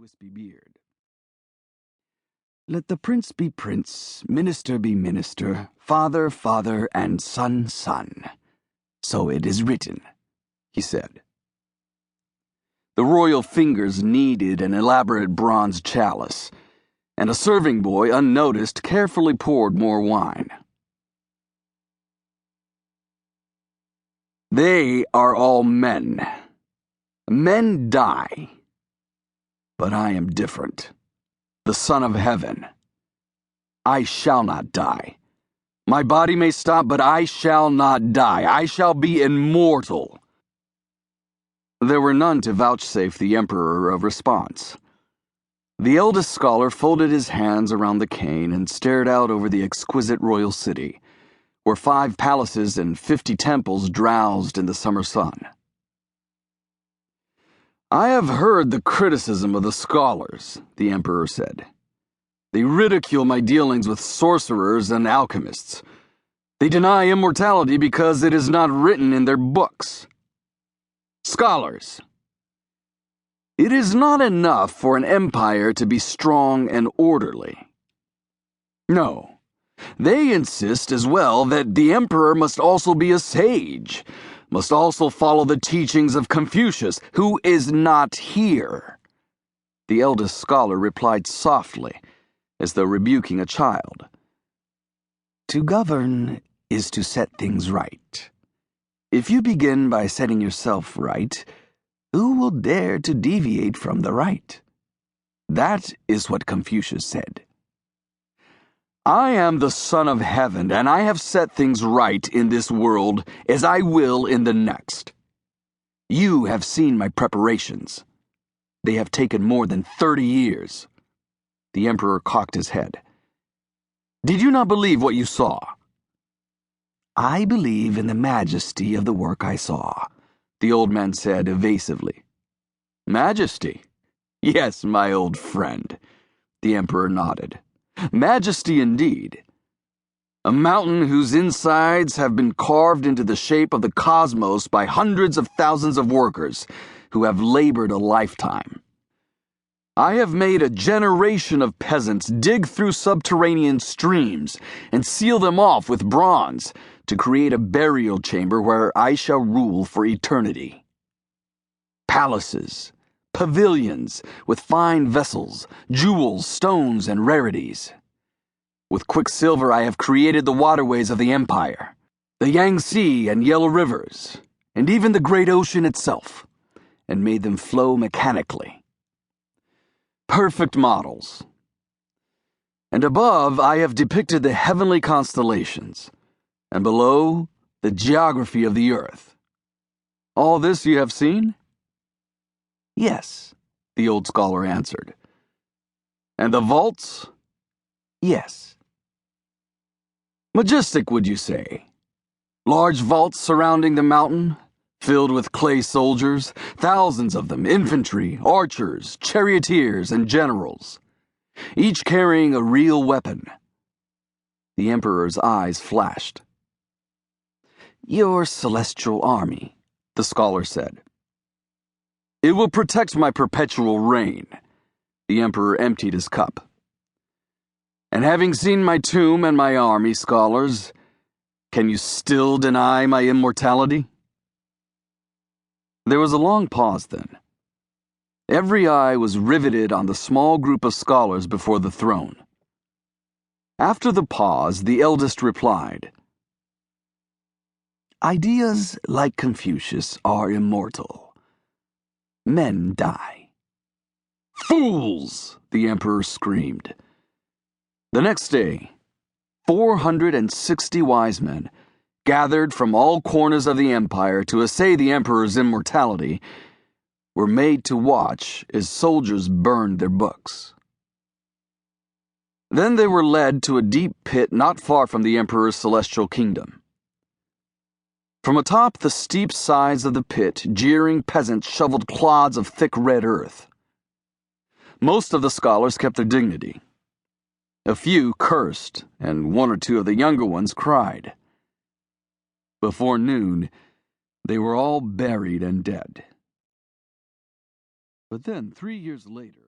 wispy beard. "Let the prince be prince, minister be minister, father, father, and son, son. So it is written," he said. The royal fingers kneaded an elaborate bronze chalice, and a serving boy, unnoticed, carefully poured more wine. "They are all men. Men die. But I am different. The Son of Heaven. I shall not die. My body may stop, but I shall not die. I shall be immortal." There were none to vouchsafe the emperor a response. The eldest scholar folded his hands around the cane and stared out over the exquisite royal city, where 5 palaces and 50 temples drowsed in the summer sun. "I have heard the criticism of the scholars," the emperor said. "They ridicule my dealings with sorcerers and alchemists. They deny immortality because it is not written in their books. Scholars, it is not enough for an empire to be strong and orderly. No. They insist as well that the emperor must also be a sage, must also follow the teachings of Confucius, who is not here." The eldest scholar replied softly, as though rebuking a child. "To govern is to set things right. If you begin by setting yourself right, who will dare to deviate from the right? That is what Confucius said. I am the Son of Heaven, and I have set things right in this world as I will in the next. You have seen my preparations. They have taken more than 30 years. The emperor cocked his head. "Did you not believe what you saw?" "I believe in the majesty of the work I saw," the old man said evasively. "Majesty? Yes, my old friend," the emperor nodded. "Majesty indeed. A mountain whose insides have been carved into the shape of the cosmos by hundreds of thousands of workers who have labored a lifetime. I have made a generation of peasants dig through subterranean streams and seal them off with bronze to create a burial chamber where I shall rule for eternity. Palaces, pavilions with fine vessels, jewels, stones, and rarities. With quicksilver I have created the waterways of the empire, the Yangtze and Yellow Rivers, and even the great ocean itself, and made them flow mechanically. Perfect models. And above I have depicted the heavenly constellations, and below the geography of the earth. All this you have seen?" "Yes," the old scholar answered. "And the vaults?" "Yes." "Majestic, would you say? Large vaults surrounding the mountain, filled with clay soldiers, thousands of them, infantry, archers, charioteers, and generals, each carrying a real weapon." The emperor's eyes flashed. "Your celestial army," the scholar said. "It will protect my perpetual reign." The emperor emptied his cup. "And having seen my tomb and my army, scholars, can you still deny my immortality?" There was a long pause then. Every eye was riveted on the small group of scholars before the throne. After the pause, the eldest replied, "Ideas like Confucius are immortal. Men die." "Fools!" the emperor screamed. The next day, 460 wise men, gathered from all corners of the empire to assay the emperor's immortality, were made to watch as soldiers burned their books. Then they were led to a deep pit not far from the emperor's celestial kingdom. From atop the steep sides of the pit, jeering peasants shoveled clods of thick red earth. Most of the scholars kept their dignity. A few cursed, and 1 or 2 of the younger ones cried. Before noon, they were all buried and dead. But then, 3 years later,